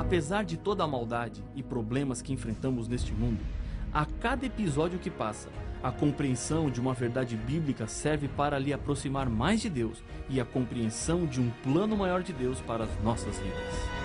Apesar de toda a maldade e problemas que enfrentamos neste mundo, a cada episódio que passa, a compreensão de uma verdade bíblica serve para lhe aproximar mais de Deus e a compreensão de um plano maior de Deus para as nossas vidas.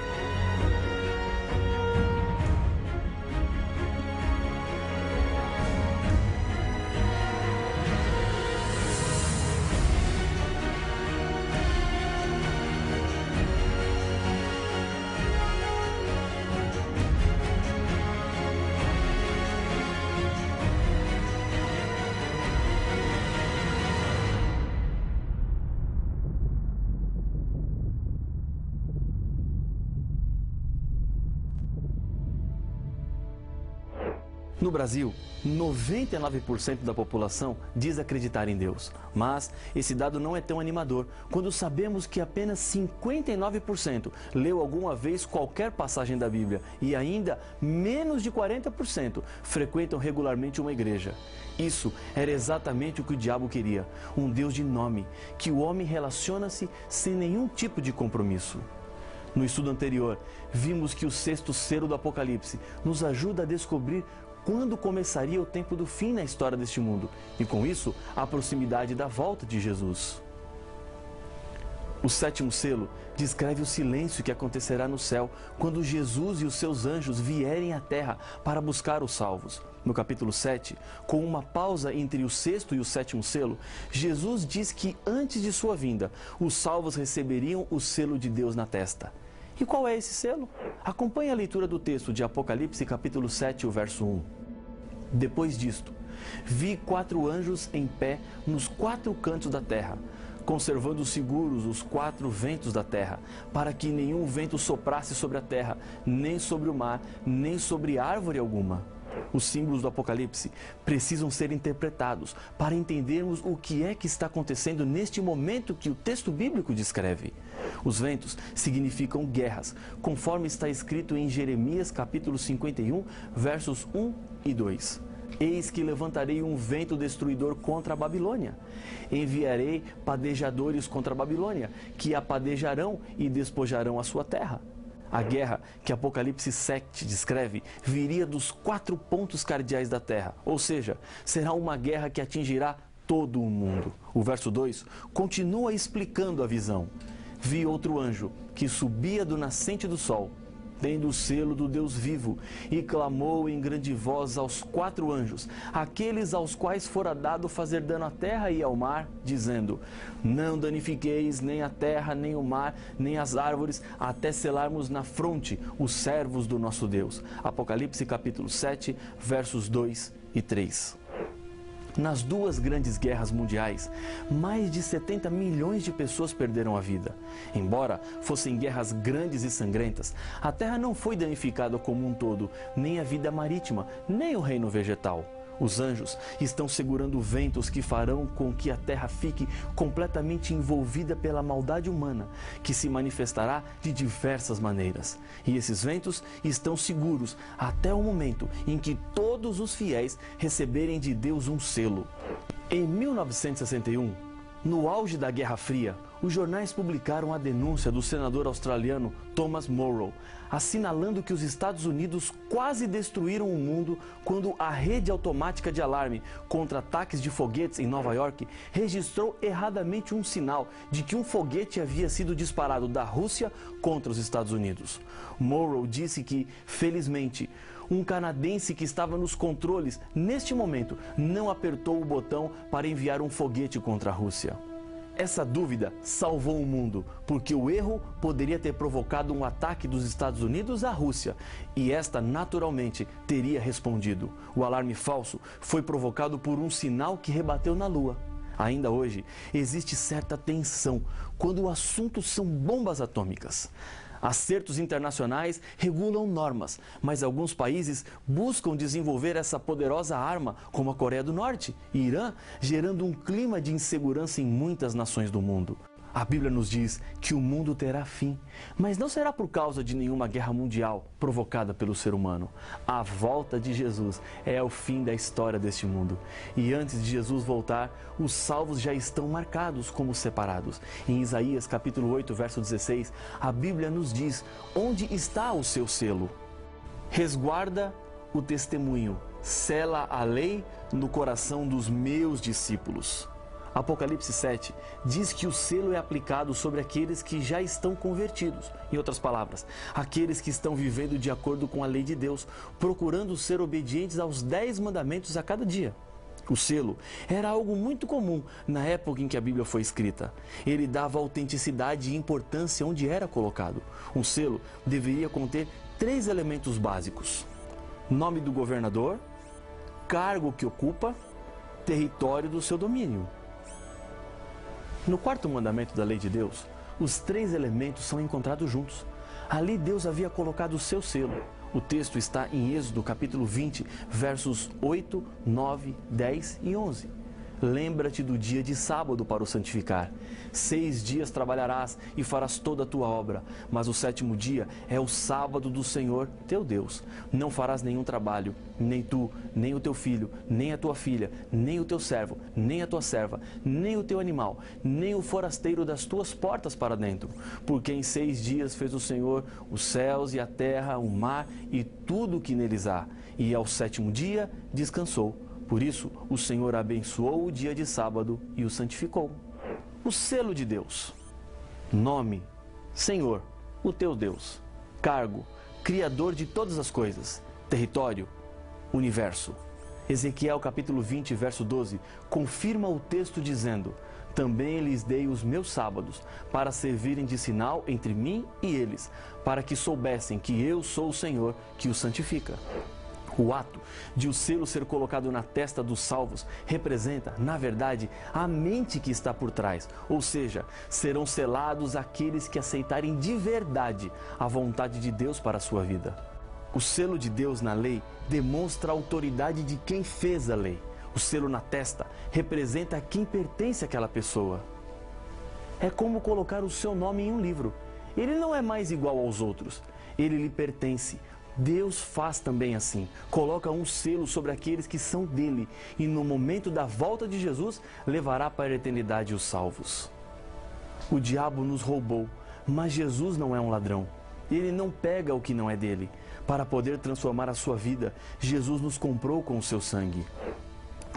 No Brasil, 99% da população diz acreditar em Deus. Mas esse dado não é tão animador quando sabemos que apenas 59% leu alguma vez qualquer passagem da Bíblia e ainda menos de 40% frequentam regularmente uma igreja. Isso era exatamente o que o diabo queria, um Deus de nome, que o homem relaciona-se sem nenhum tipo de compromisso. No estudo anterior, vimos que o sexto selo do Apocalipse nos ajuda a descobrir quando começaria o tempo do fim na história deste mundo, e com isso, a proximidade da volta de Jesus. O sétimo selo descreve o silêncio que acontecerá no céu quando Jesus e os seus anjos vierem à terra para buscar os salvos. No capítulo 7, com uma pausa entre o sexto e o sétimo selo, Jesus diz que antes de sua vinda, os salvos receberiam o selo de Deus na testa. E qual é esse selo? Acompanhe a leitura do texto de Apocalipse capítulo 7, o verso 1. Depois disto, vi 4 anjos em pé nos 4 cantos da terra, conservando seguros os 4 ventos da terra, para que nenhum vento soprasse sobre a terra, nem sobre o mar, nem sobre árvore alguma. Os símbolos do Apocalipse precisam ser interpretados para entendermos o que é que está acontecendo neste momento que o texto bíblico descreve. Os ventos significam guerras, conforme está escrito em Jeremias capítulo 51, versos 1 e 2. Eis que levantarei um vento destruidor contra a Babilônia. Enviarei padejadores contra a Babilônia, que a padejarão e despojarão a sua terra. A guerra que Apocalipse 7 descreve viria dos 4 pontos cardeais da terra, ou seja, será uma guerra que atingirá todo o mundo. O verso 2 continua explicando a visão. Vi outro anjo que subia do nascente do sol, tendo o selo do Deus vivo, e clamou em grande voz aos 4 anjos, aqueles aos quais fora dado fazer dano à terra e ao mar, dizendo: não danifiqueis nem a terra, nem o mar, nem as árvores, até selarmos na fronte os servos do nosso Deus. Apocalipse capítulo 7, versos 2 e 3. Nas 2 grandes guerras mundiais, mais de 70 milhões de pessoas perderam a vida. Embora fossem guerras grandes e sangrentas, a terra não foi danificada como um todo, nem a vida marítima, nem o reino vegetal. Os anjos estão segurando ventos que farão com que a terra fique completamente envolvida pela maldade humana, que se manifestará de diversas maneiras. E esses ventos estão seguros até o momento em que todos os fiéis receberem de Deus um selo. Em 1961, no auge da Guerra Fria, os jornais publicaram a denúncia do senador australiano Thomas Morrow, assinalando que os Estados Unidos quase destruíram o mundo quando a rede automática de alarme contra ataques de foguetes em Nova York registrou erradamente um sinal de que um foguete havia sido disparado da Rússia contra os Estados Unidos. Morrow disse que, felizmente, um canadense que estava nos controles, neste momento, não apertou o botão para enviar um foguete contra a Rússia. Essa dúvida salvou o mundo, porque o erro poderia ter provocado um ataque dos Estados Unidos à Rússia, e esta naturalmente teria respondido. O alarme falso foi provocado por um sinal que rebateu na Lua. Ainda hoje, existe certa tensão quando o assunto são bombas atômicas. Acertos internacionais regulam normas, mas alguns países buscam desenvolver essa poderosa arma, como a Coreia do Norte e Irã, gerando um clima de insegurança em muitas nações do mundo. A Bíblia nos diz que o mundo terá fim, mas não será por causa de nenhuma guerra mundial provocada pelo ser humano. A volta de Jesus é o fim da história deste mundo. E antes de Jesus voltar, os salvos já estão marcados como separados. Em Isaías capítulo 8, verso 16, a Bíblia nos diz onde está o seu selo. Resguarda o testemunho, sela a lei no coração dos meus discípulos. Apocalipse 7 diz que o selo é aplicado sobre aqueles que já estão convertidos. Em outras palavras, aqueles que estão vivendo de acordo com a lei de Deus, procurando ser obedientes aos 10 mandamentos a cada dia. O selo era algo muito comum na época em que a Bíblia foi escrita. Ele dava autenticidade e importância onde era colocado. Um selo deveria conter 3 elementos básicos: nome do governador, cargo que ocupa, território do seu domínio. No 4º mandamento da lei de Deus, os 3 elementos são encontrados juntos. Ali Deus havia colocado o seu selo. O texto está em Êxodo capítulo 20, versos 8, 9, 10 e 11. Lembra-te do dia de sábado para o santificar. 6 dias trabalharás e farás toda a tua obra, mas o 7º dia é o sábado do Senhor teu Deus. Não farás nenhum trabalho, nem tu, nem o teu filho, nem a tua filha, nem o teu servo, nem a tua serva, nem o teu animal, nem o forasteiro das tuas portas para dentro. Porque em 6 dias fez o Senhor os céus e a terra, o mar e tudo o que neles há. E ao 7º dia descansou. Por isso, o Senhor abençoou o dia de sábado e o santificou. O selo de Deus. Nome: Senhor, o teu Deus. Cargo: Criador de todas as coisas. Território: Universo. Ezequiel capítulo 20, verso 12, confirma o texto dizendo: também lhes dei os meus sábados, para servirem de sinal entre mim e eles, para que soubessem que eu sou o Senhor que os santifica. O ato de o selo ser colocado na testa dos salvos representa, na verdade, a mente que está por trás. Ou seja, serão selados aqueles que aceitarem de verdade a vontade de Deus para a sua vida. O selo de Deus na lei demonstra a autoridade de quem fez a lei. O selo na testa representa a quem pertence àquela pessoa. É como colocar o seu nome em um livro. Ele não é mais igual aos outros. Ele lhe pertence. Deus faz também assim, coloca um selo sobre aqueles que são dele e no momento da volta de Jesus levará para a eternidade os salvos. O diabo nos roubou, mas Jesus não é um ladrão. Ele não pega o que não é dele. Para poder transformar a sua vida, Jesus nos comprou com o seu sangue.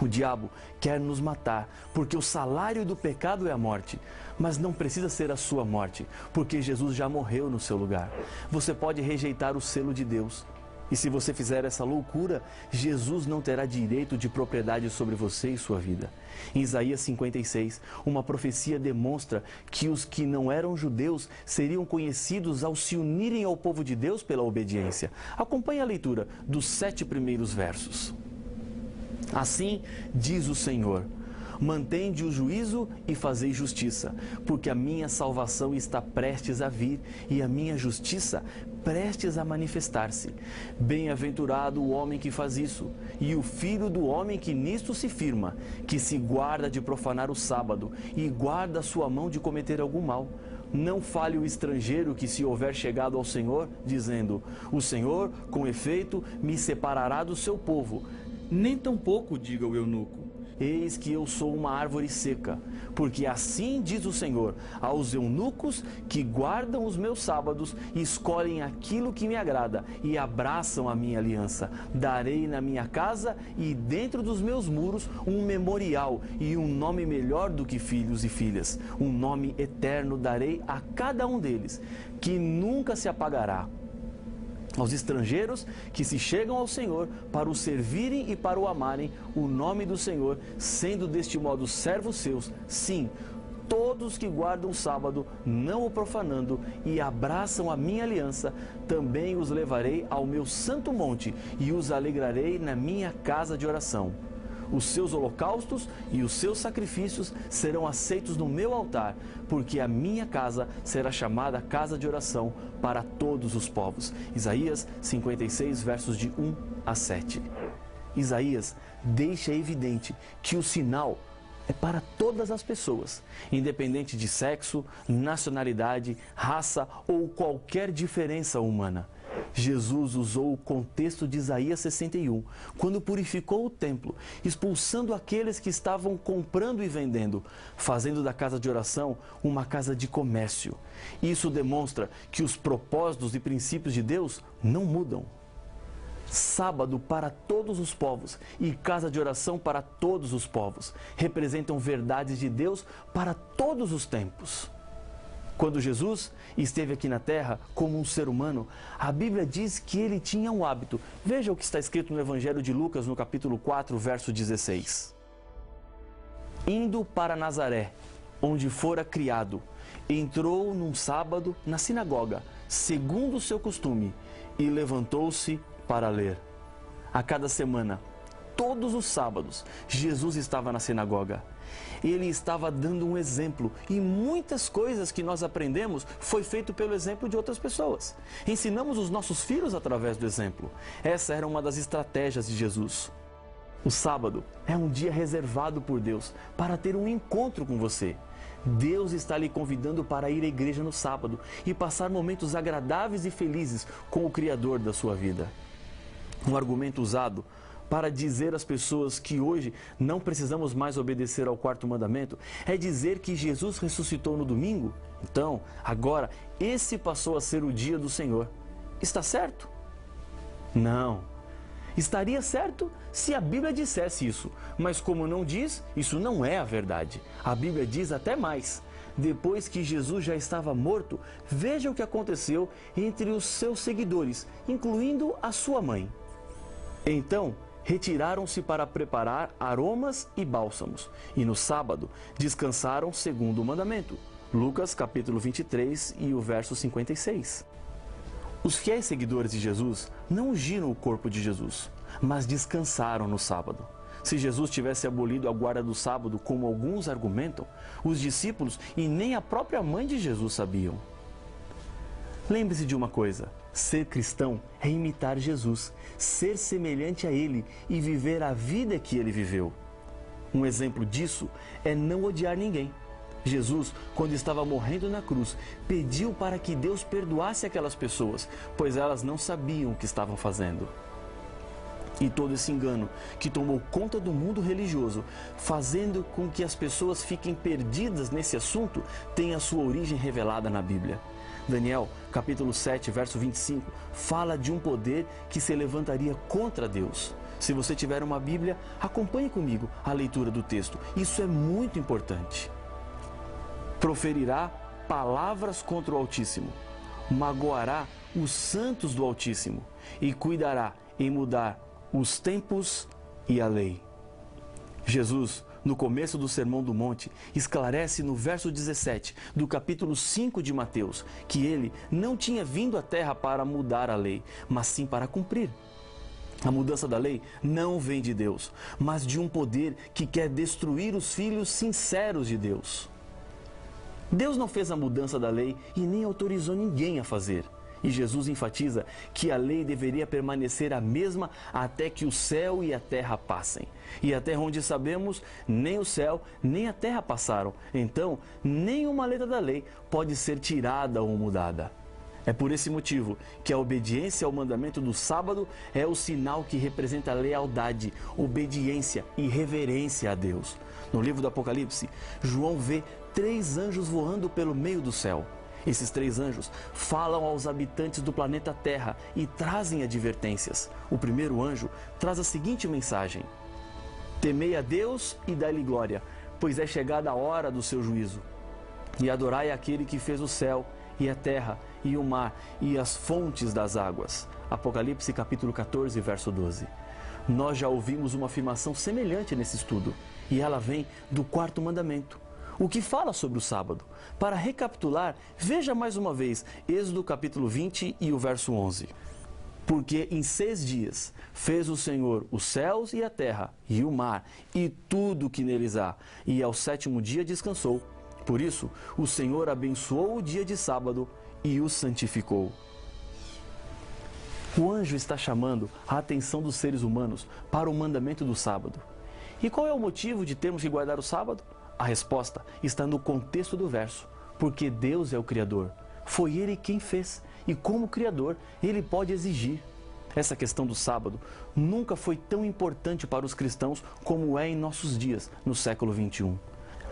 O diabo quer nos matar, porque o salário do pecado é a morte. Mas não precisa ser a sua morte, porque Jesus já morreu no seu lugar. Você pode rejeitar o selo de Deus. E se você fizer essa loucura, Jesus não terá direito de propriedade sobre você e sua vida. Em Isaías 56, uma profecia demonstra que os que não eram judeus seriam conhecidos ao se unirem ao povo de Deus pela obediência. Acompanhe a leitura dos 7 primeiros versos. Assim diz o Senhor: mantende o juízo e fazei justiça, porque a minha salvação está prestes a vir e a minha justiça prestes a manifestar-se. Bem-aventurado o homem que faz isso, e o filho do homem que nisto se firma, que se guarda de profanar o sábado e guarda a sua mão de cometer algum mal. Não fale o estrangeiro que se houver chegado ao Senhor, dizendo: o Senhor, com efeito, me separará do seu povo. Nem tampouco diga o eunuco: eis que eu sou uma árvore seca, porque assim diz o Senhor aos eunucos que guardam os meus sábados e escolhem aquilo que me agrada e abraçam a minha aliança. Darei na minha casa e dentro dos meus muros um memorial e um nome melhor do que filhos e filhas. Um nome eterno darei a cada um deles, que nunca se apagará. Aos estrangeiros que se chegam ao Senhor para o servirem e para o amarem, o nome do Senhor, sendo deste modo servos seus, sim, todos que guardam o sábado, não o profanando, e abraçam a minha aliança, também os levarei ao meu santo monte e os alegrarei na minha casa de oração. Os seus holocaustos e os seus sacrifícios serão aceitos no meu altar, porque a minha casa será chamada casa de oração para todos os povos. Isaías 56, versos de 1 a 7. Isaías deixa evidente que o sinal é para todas as pessoas, independente de sexo, nacionalidade, raça ou qualquer diferença humana. Jesus usou o contexto de Isaías 61, quando purificou o templo, expulsando aqueles que estavam comprando e vendendo, fazendo da casa de oração uma casa de comércio. Isso demonstra que os propósitos e princípios de Deus não mudam. Sábado para todos os povos e casa de oração para todos os povos representam verdades de Deus para todos os tempos. Quando Jesus esteve aqui na terra como um ser humano, a Bíblia diz que ele tinha um hábito. Veja o que está escrito no Evangelho de Lucas, no capítulo 4, verso 16. Indo para Nazaré, onde fora criado, entrou num sábado na sinagoga, segundo o seu costume, e levantou-se para ler. A cada semana, todos os sábados, Jesus estava na sinagoga. Ele estava dando um exemplo e muitas coisas que nós aprendemos foi feito pelo exemplo de outras pessoas. Ensinamos os nossos filhos através do exemplo. Essa era uma das estratégias de Jesus. O sábado é um dia reservado por Deus para ter um encontro com você. Deus está lhe convidando para ir à igreja no sábado e passar momentos agradáveis e felizes com o Criador da sua vida. Um argumento usado para dizer às pessoas que hoje não precisamos mais obedecer ao quarto mandamento é dizer que Jesus ressuscitou no domingo. Então, agora, esse passou a ser o dia do Senhor. Está certo? Não. Estaria certo se a Bíblia dissesse isso, mas como não diz, isso não é a verdade. A Bíblia diz até mais. Depois que Jesus já estava morto, veja o que aconteceu entre os seus seguidores, incluindo a sua mãe. Então, retiraram-se para preparar aromas e bálsamos, e no sábado descansaram segundo o mandamento. Lucas capítulo 23 e o verso 56. Os fiéis seguidores de Jesus não ungiram o corpo de Jesus, mas descansaram no sábado. Se Jesus tivesse abolido a guarda do sábado, como alguns argumentam, os discípulos e nem a própria mãe de Jesus sabiam. Lembre-se de uma coisa: ser cristão é imitar Jesus, ser semelhante a Ele e viver a vida que Ele viveu. Um exemplo disso é não odiar ninguém. Jesus, quando estava morrendo na cruz, pediu para que Deus perdoasse aquelas pessoas, pois elas não sabiam o que estavam fazendo. E todo esse engano que tomou conta do mundo religioso, fazendo com que as pessoas fiquem perdidas nesse assunto, tem a sua origem revelada na Bíblia. Daniel, capítulo 7, verso 25, fala de um poder que se levantaria contra Deus. Se você tiver uma Bíblia, acompanhe comigo a leitura do texto. Isso é muito importante. Proferirá palavras contra o Altíssimo, magoará os santos do Altíssimo e cuidará em mudar os tempos e a lei. Jesus, no começo do Sermão do Monte, esclarece no verso 17 do capítulo 5 de Mateus que ele não tinha vindo à terra para mudar a lei, mas sim para cumprir. A mudança da lei não vem de Deus, mas de um poder que quer destruir os filhos sinceros de Deus. Deus não fez a mudança da lei e nem autorizou ninguém a fazer. E Jesus enfatiza que a lei deveria permanecer a mesma até que o céu e a terra passem. E até onde sabemos, nem o céu nem a terra passaram. Então, nenhuma letra da lei pode ser tirada ou mudada. É por esse motivo que a obediência ao mandamento do sábado é o sinal que representa lealdade, obediência e reverência a Deus. No livro do Apocalipse, João vê 3 anjos voando pelo meio do céu. Esses 3 anjos falam aos habitantes do planeta Terra e trazem advertências. O primeiro anjo traz a seguinte mensagem: temei a Deus e dai-lhe glória, pois é chegada a hora do seu juízo. E adorai aquele que fez o céu e a terra e o mar e as fontes das águas. Apocalipse capítulo 14, verso 12. Nós já ouvimos uma afirmação semelhante nesse estudo, e ela vem do 4º mandamento, o que fala sobre o sábado. Para recapitular, veja mais uma vez Êxodo capítulo 20 e o verso 11. Porque em 6 dias fez o Senhor os céus e a terra e o mar e tudo o que neles há, e ao 7º dia descansou. Por isso, o Senhor abençoou o dia de sábado e o santificou. O anjo está chamando a atenção dos seres humanos para o mandamento do sábado. E qual é o motivo de termos que guardar o sábado? A resposta está no contexto do verso. Porque Deus é o Criador. Foi Ele quem fez. E como Criador, Ele pode exigir. Essa questão do sábado nunca foi tão importante para os cristãos como é em nossos dias, no século XXI.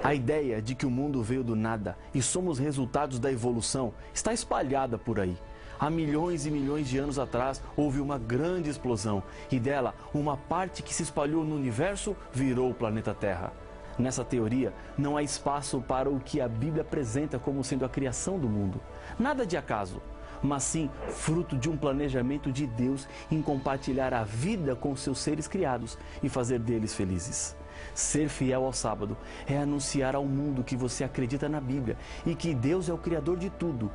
A ideia de que o mundo veio do nada e somos resultados da evolução está espalhada por aí. Há milhões e milhões de anos atrás houve uma grande explosão e dela uma parte que se espalhou no universo virou o planeta Terra. Nessa teoria não há espaço para o que a Bíblia apresenta como sendo a criação do mundo. Nada de acaso, mas sim fruto de um planejamento de Deus em compartilhar a vida com seus seres criados e fazer deles felizes. Ser fiel ao sábado é anunciar ao mundo que você acredita na Bíblia e que Deus é o Criador de tudo.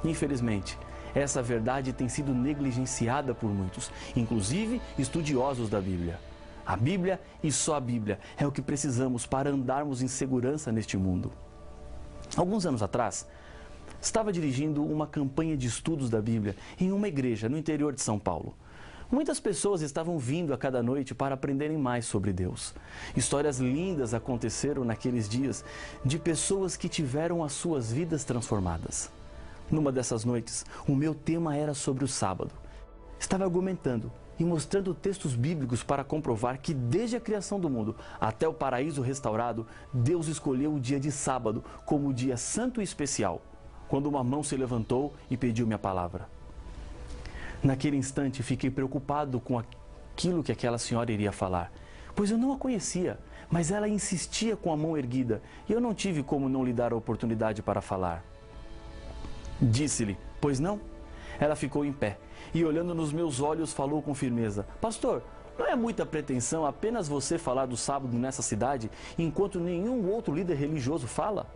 Infelizmente, essa verdade tem sido negligenciada por muitos, inclusive estudiosos da Bíblia. A Bíblia e só a Bíblia é o que precisamos para andarmos em segurança neste mundo. Alguns anos atrás, estava dirigindo uma campanha de estudos da Bíblia em uma igreja no interior de São Paulo. Muitas pessoas estavam vindo a cada noite para aprenderem mais sobre Deus. Histórias lindas aconteceram naqueles dias de pessoas que tiveram as suas vidas transformadas. Numa dessas noites, o meu tema era sobre o sábado. Estava argumentando e mostrando textos bíblicos para comprovar que desde a criação do mundo até o paraíso restaurado, Deus escolheu o dia de sábado como o dia santo e especial, quando uma mão se levantou e pediu minha palavra. Naquele instante fiquei preocupado com aquilo que aquela senhora iria falar, pois eu não a conhecia, mas ela insistia com a mão erguida e eu não tive como não lhe dar a oportunidade para falar. Disse-lhe, pois não? Ela ficou em pé e olhando nos meus olhos falou com firmeza, pastor, não é muita pretensão apenas você falar do sábado nessa cidade enquanto nenhum outro líder religioso fala?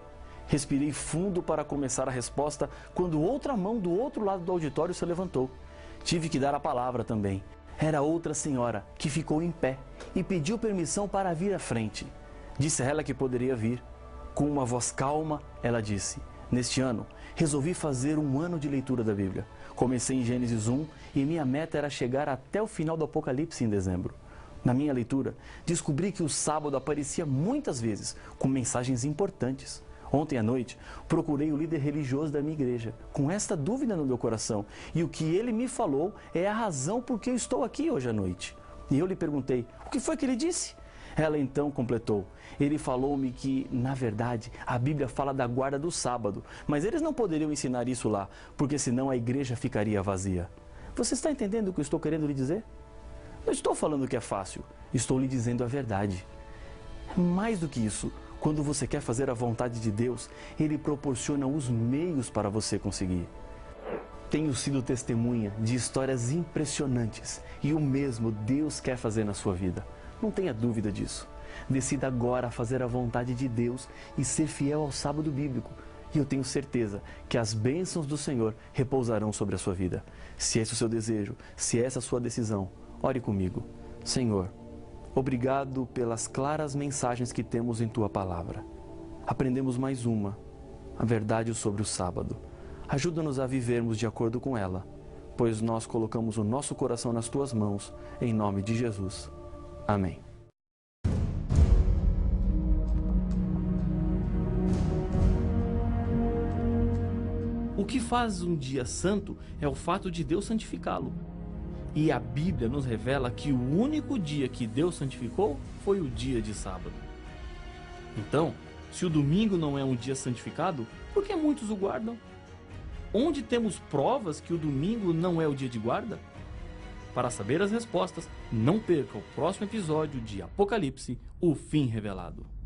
Respirei fundo para começar a resposta quando outra mão do outro lado do auditório se levantou. Tive que dar a palavra também. Era outra senhora que ficou em pé e pediu permissão para vir à frente. Disse a ela que poderia vir. Com uma voz calma, ela disse, neste ano, resolvi fazer um ano de leitura da Bíblia. Comecei em Gênesis 1 e minha meta era chegar até o final do Apocalipse em dezembro. Na minha leitura, descobri que o sábado aparecia muitas vezes com mensagens importantes. Ontem à noite, procurei o líder religioso da minha igreja, com esta dúvida no meu coração, e o que ele me falou é a razão por que eu estou aqui hoje à noite. E eu lhe perguntei, o que foi que ele disse? Ela então completou, ele falou-me que, na verdade, a Bíblia fala da guarda do sábado, mas eles não poderiam ensinar isso lá, porque senão a igreja ficaria vazia. Você está entendendo o que eu estou querendo lhe dizer? Não estou falando que é fácil, estou lhe dizendo a verdade. Mais do que isso, quando você quer fazer a vontade de Deus, Ele proporciona os meios para você conseguir. Tenho sido testemunha de histórias impressionantes e o mesmo Deus quer fazer na sua vida. Não tenha dúvida disso. Decida agora fazer a vontade de Deus e ser fiel ao sábado bíblico. E eu tenho certeza que as bênçãos do Senhor repousarão sobre a sua vida. Se esse é o seu desejo, se essa é a sua decisão, ore comigo. Senhor, obrigado pelas claras mensagens que temos em Tua Palavra. Aprendemos mais uma, a verdade sobre o sábado. Ajuda-nos a vivermos de acordo com ela, pois nós colocamos o nosso coração nas Tuas mãos, em nome de Jesus. Amém. O que faz um dia santo é o fato de Deus santificá-lo. E a Bíblia nos revela que o único dia que Deus santificou foi o dia de sábado. Então, se o domingo não é um dia santificado, por que muitos o guardam? Onde temos provas que o domingo não é o dia de guarda? Para saber as respostas, não perca o próximo episódio de Apocalipse, o fim revelado.